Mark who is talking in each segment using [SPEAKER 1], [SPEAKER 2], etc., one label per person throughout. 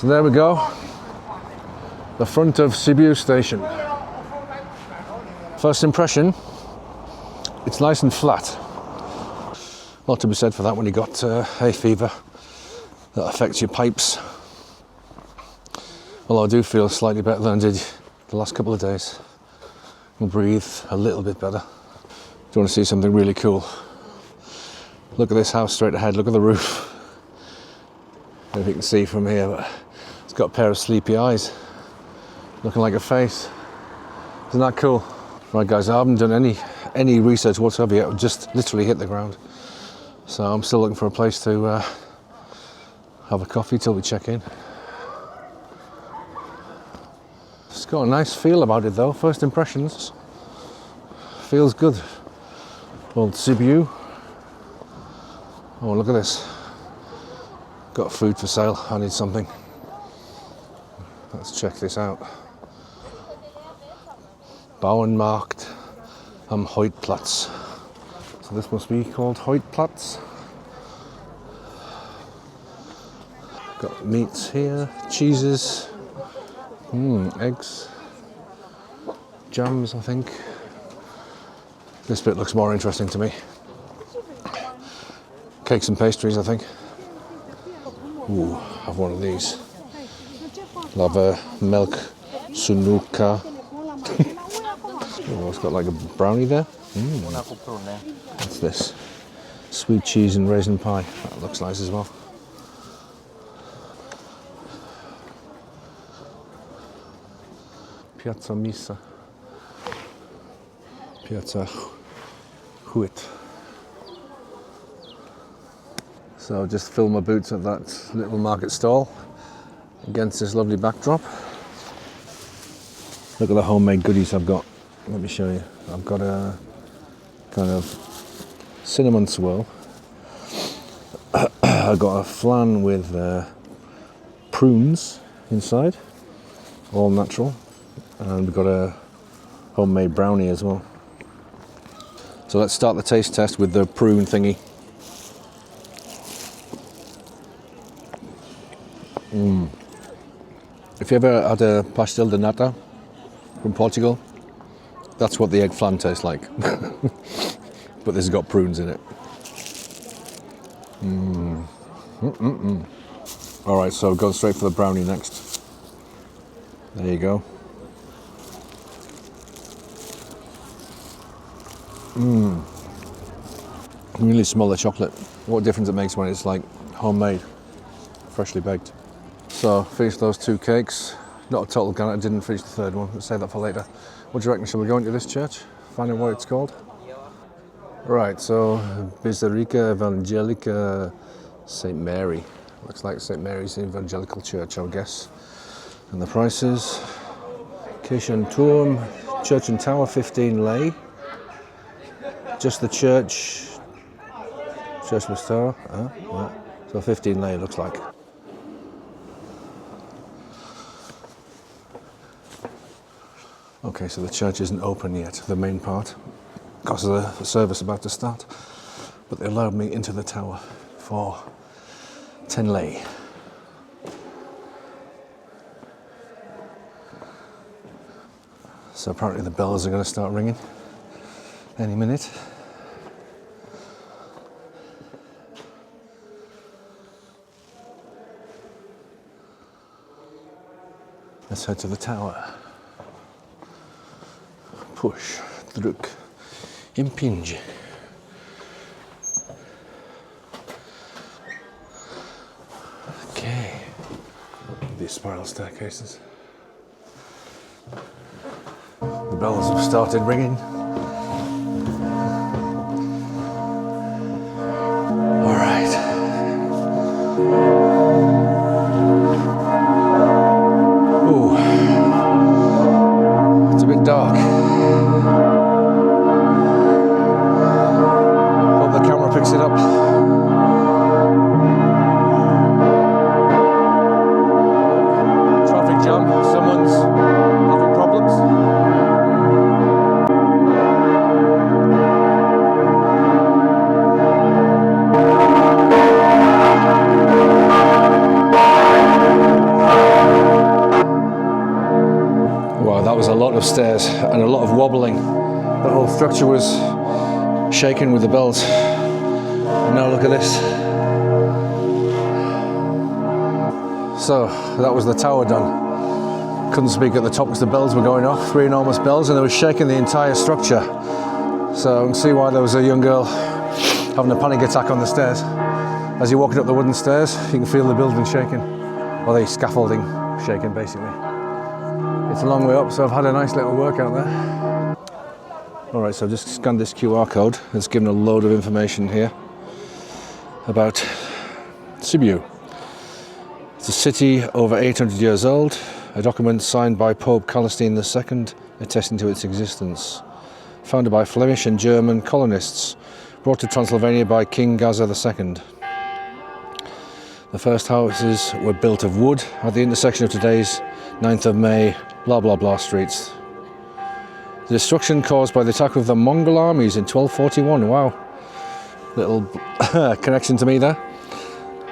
[SPEAKER 1] So there we go, the front of Sibiu station. First impression, it's nice and flat. A lot to be said for that when you got hay fever that affects your pipes. Although I do feel slightly better than I did the last couple of days. I'll breathe a little bit better. Do you want to see something really cool? Look at this house straight ahead, look at the roof. I don't know if you can see from here, but it's got a pair of sleepy eyes, looking like a face. Isn't that cool? Right guys, I haven't done any research whatsoever yet, I've just literally hit the ground. So I'm still looking for a place to have a coffee till we check in. It's got a nice feel about it though, first impressions. Feels good. Old Sibiu. Oh, look at this. Got food for sale, I need something. Let's check this out. Bauernmarkt am Heutplatz. So this must be called Heutplatz. Got meats here, cheeses, eggs, jams I think. This bit looks more interesting to me. Cakes and pastries I think. Ooh, have one of these. Lava milk sunuka. Oh, it's got like a brownie there. What's this? Sweet cheese and raisin pie. That looks nice as well. Piazza Misa. Piazza Huit. So just fill my boots at that little market stall against this lovely backdrop. Look at the homemade goodies I've got. Let me show you. I've got a kind of cinnamon swirl. I've got a flan with prunes inside, all natural, and we've got a homemade brownie as well. So let's start the taste test with the prune thingy. If you ever had a pastel de nata from Portugal, that's what the egg flan tastes like. But this has got prunes in it. Alright, so go straight for the brownie next. There you go. You can really smell the chocolate. What a difference it makes when it's like homemade, freshly baked. So, finished those two cakes. Not a total gun, I didn't finish the third one. Let's save that for later. What do you reckon? Shall we go into this church? Find out what it's called? Right, so Basilica Evangelical St. Mary. Looks like St. Mary's Evangelical Church, I would guess. And the prices. Kirchen Turm, Church and Tower, 15 lei. Just the church. Church plus tower. Yeah. So 15 lei, looks like. Okay, so the church isn't open yet, the main part, because of the service about to start. But they allowed me into the tower for 10 lei. So apparently the bells are going to start ringing any minute. Let's head to the tower. Push, druk, impinge. Okay, these spiral staircases. The bells have started ringing. All right. Ooh, it's a bit dark. Picks it up. Traffic jam. Someone's having problems. lot of stairs and a lot of wobbling. The whole structure was shaken with the bells. And now look at this. So that was the tower done. Couldn't speak at the top because the bells were going off, 3 enormous bells, and they were shaking the entire structure. So you can see why there was a young girl having a panic attack on the stairs. As you're walking up the wooden stairs, you can feel the building shaking, or the scaffolding shaking basically. It's a long way up, so I've had a nice little workout there. Alright, so I've just scanned this QR code. It's given a load of information here about Sibiu. It's a city over 800 years old, a document signed by Pope Celestine II attesting to its existence. Founded by Flemish and German colonists, brought to Transylvania by King Gaza II. The first houses were built of wood at the intersection of today's 9th of May, blah blah blah streets. The destruction caused by the attack of the Mongol armies in 1241, wow, little connection to me there,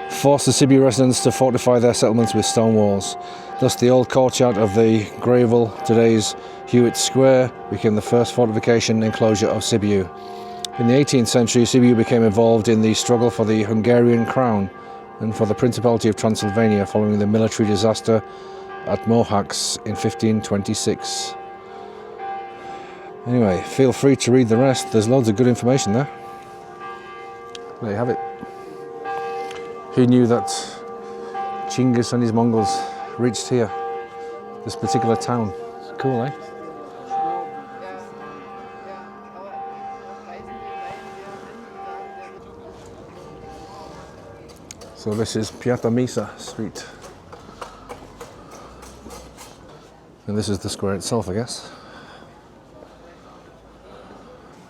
[SPEAKER 1] forced the Sibiu residents to fortify their settlements with stone walls. Thus the old courtyard of the Gravel, today's Hewitt Square, became the first fortification enclosure of Sibiu. In the 18th century, Sibiu became involved in the struggle for the Hungarian crown and for the Principality of Transylvania following the military disaster at Mohacs in 1526. Anyway, feel free to read the rest. There's loads of good information there. There you have it. Who knew that Chinggis and his Mongols reached here, this particular town? It's cool, eh? So this is Piazza Misa Street. And this is the square itself, I guess.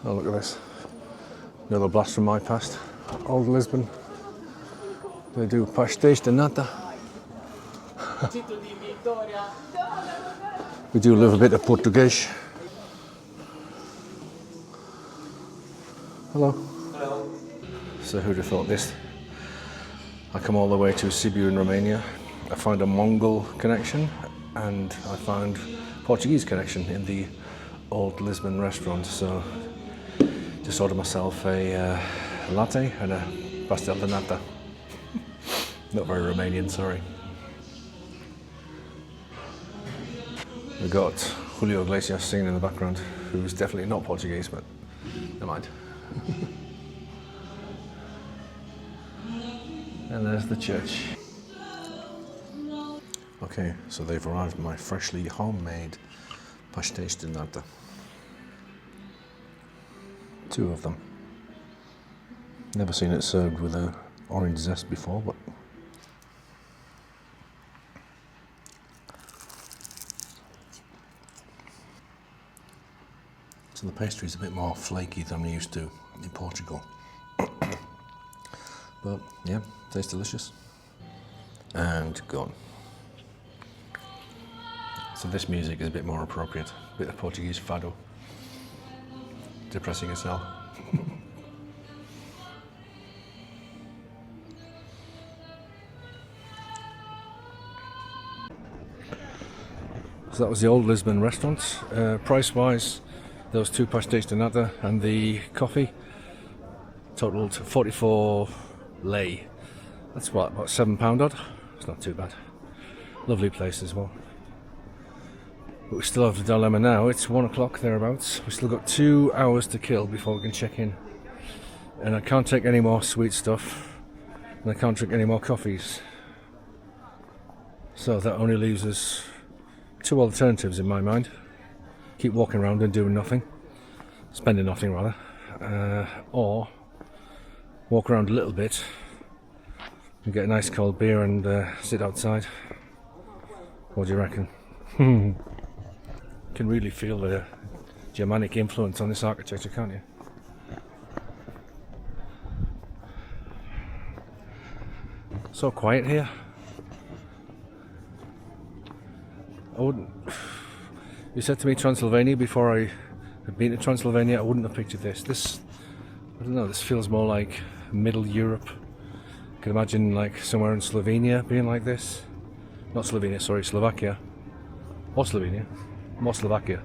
[SPEAKER 1] Oh, look at this. Another blast from my past. Old Lisbon. They do pastéis de nata. We do live a bit of Portuguese. Hello. Hello. So who'd have thought this? I come all the way to Sibiu in Romania. I found a Mongol connection and I found Portuguese connection in the old Lisbon restaurant. So just ordered myself a latte and a pastel de nata. Not very Romanian, sorry. We got Julio Iglesias singing in the background, who's definitely not Portuguese, but never mind. And there's the church. Okay, so they've arrived, my freshly homemade pastéis de nata. 2 of them. Never seen it served with a orange zest before, but so the pastry is a bit more flaky than we used to in Portugal. But yeah, tastes delicious. And gone. So this music is a bit more appropriate. A bit of Portuguese fado. Depressing as hell. So that was the old Lisbon restaurant. Price-wise, those 2 pastéis de nata and the coffee totaled 44 lei. That's what, about £7 odd? It's not too bad. Lovely place as well. But we still have the dilemma now. It's 1 o'clock thereabouts. We've still got 2 hours to kill before we can check in. And I can't take any more sweet stuff. And I can't drink any more coffees. So that only leaves us 2 alternatives in my mind. Keep walking around and doing nothing. Spending nothing rather. Or walk around a little bit and get a nice cold beer and sit outside. What do you reckon? Can really feel the Germanic influence on this architecture, can't you? So quiet here. I wouldn't. You said to me Transylvania before I had been to Transylvania. I wouldn't have pictured this. I don't know. This feels more like Middle Europe. I can imagine like somewhere in Slovenia being like this. Not Slovenia, sorry, Slovakia or Slovenia. More Slovakia.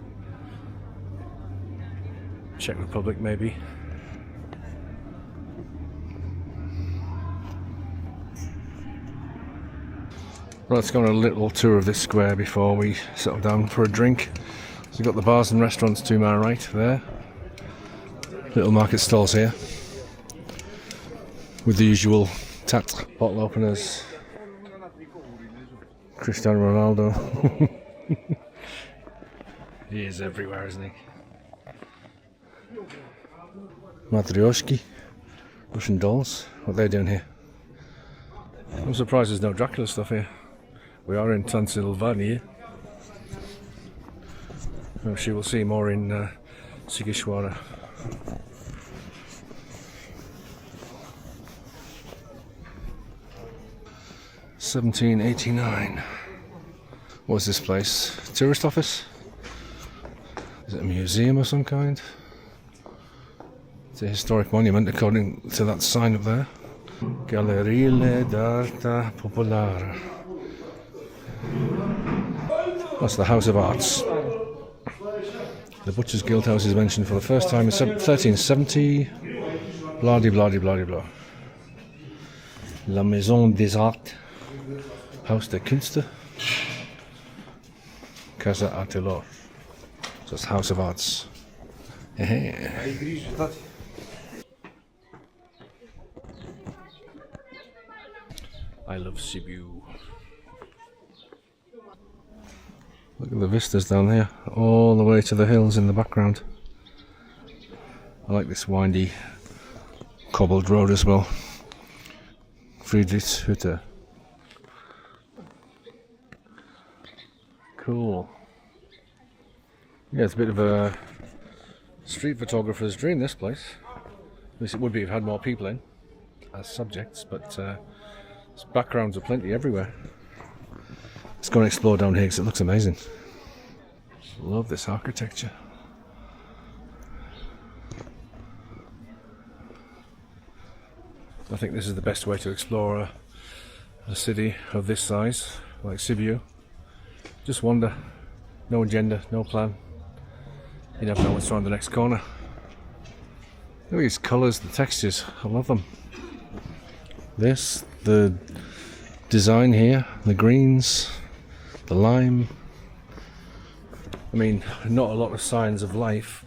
[SPEAKER 1] Czech Republic, maybe. Well, let's go on a little tour of this square before we settle down for a drink. So you've got the bars and restaurants to my right there. Little market stalls here. With the usual tat bottle openers. Cristiano Ronaldo. He is everywhere, isn't he? Matryoshki. Russian dolls. What are they doing here? I'm surprised there's no Dracula stuff here. We are in Transylvania. I'm sure we'll see more in Sigishwara. $17.89. What's this place? Tourist office? Is it a museum of some kind? It's a historic monument according to that sign up there. Gallerile d'Arte Popolare. That's the House of Arts. The Butchers Guild House is mentioned for the first time in 1370. Blah de blah de blah de blah. La Maison des Arts. Haus der Künste. Casa Artelor. So it's House of Arts. I love Sibiu. Look at the vistas down here, all the way to the hills in the background. I like this windy, cobbled road as well. Friedrichshütte. Cool. Yeah, it's a bit of a street photographer's dream, this place. At least it would be if it had more people in as subjects, but backgrounds are plenty everywhere. Let's go and explore down here because it looks amazing. Love this architecture. I think this is the best way to explore a city of this size, like Sibiu. Just wander. No agenda, no plan. You never know what's around the next corner. Look at these colours, the textures, I love them. This, the design here, the greens, the lime. I mean, not a lot of signs of life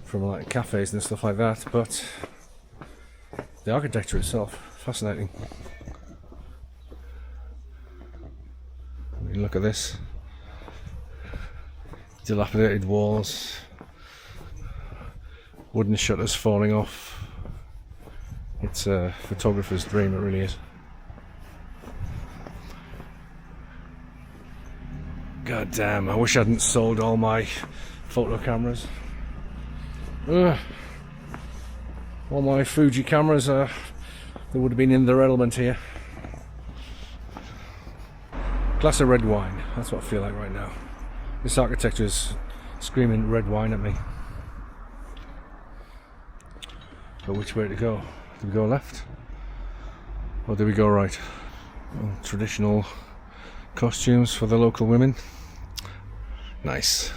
[SPEAKER 1] from like cafes and stuff like that, but the architecture itself, fascinating. I mean, look at this. Dilapidated walls, wooden shutters falling off. It's a photographer's dream, it really is. God damn, I wish I hadn't sold all my photo cameras. All my Fuji cameras, they would have been in their element here. Glass of red wine, that's what I feel like right now. This architecture is screaming red wine at me. But which way to go? Do we go left? Or do we go right? Well, traditional costumes for the local women. Nice.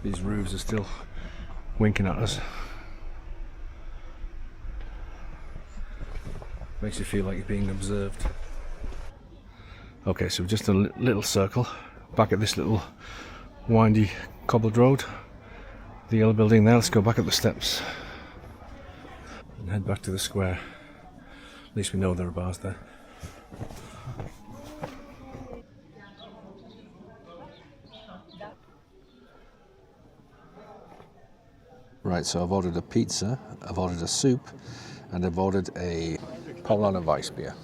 [SPEAKER 1] These roofs are still winking at us. Makes you feel like you're being observed. Okay, so just a little circle back at this little windy cobbled road. The yellow building there. Let's go back up the steps and head back to the square. At least we know there are bars there. Right, so I've ordered a pizza, I've ordered a soup, and I've ordered a Paulaner Weissbier.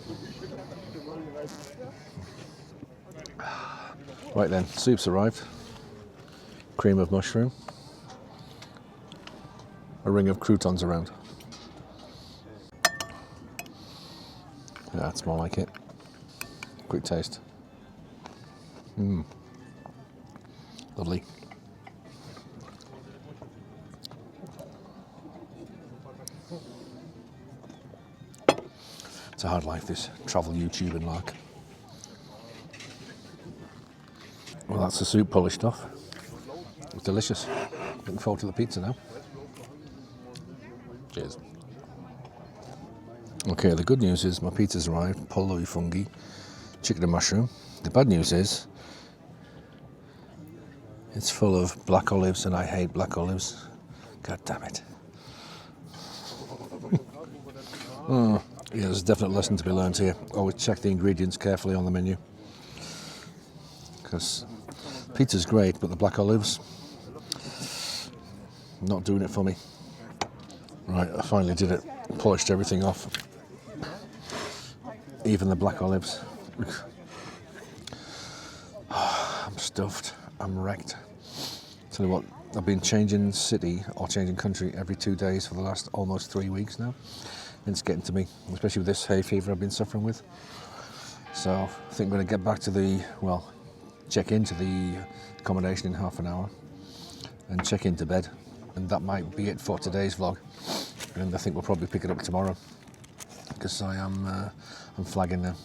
[SPEAKER 1] Right then, soup's arrived. Cream of mushroom. A ring of croutons around. Yeah, that's more like it. Quick taste. Lovely. It's a hard life, this travel YouTube and lark. Well, that's the soup polished off. It's delicious. Looking forward to the pizza now. Cheers. Okay, the good news is my pizza's arrived. Pollo e funghi, chicken and mushroom. The bad news is it's full of black olives and I hate black olives. God damn it. Yeah, there's a definite lesson to be learned here. Always check the ingredients carefully on the menu. Because pizza's great, but the black olives, not doing it for me. Right, I finally did it. Polished everything off. Even the black olives. I'm stuffed. I'm wrecked. Tell you what, I've been changing city or changing country every 2 days for the last almost 3 weeks now. And it's getting to me, especially with this hay fever I've been suffering with. So I think I'm going to get back to check into the accommodation in half an hour and check into bed. And that might be it for today's vlog. And I think we'll probably pick it up tomorrow because I'm flagging now.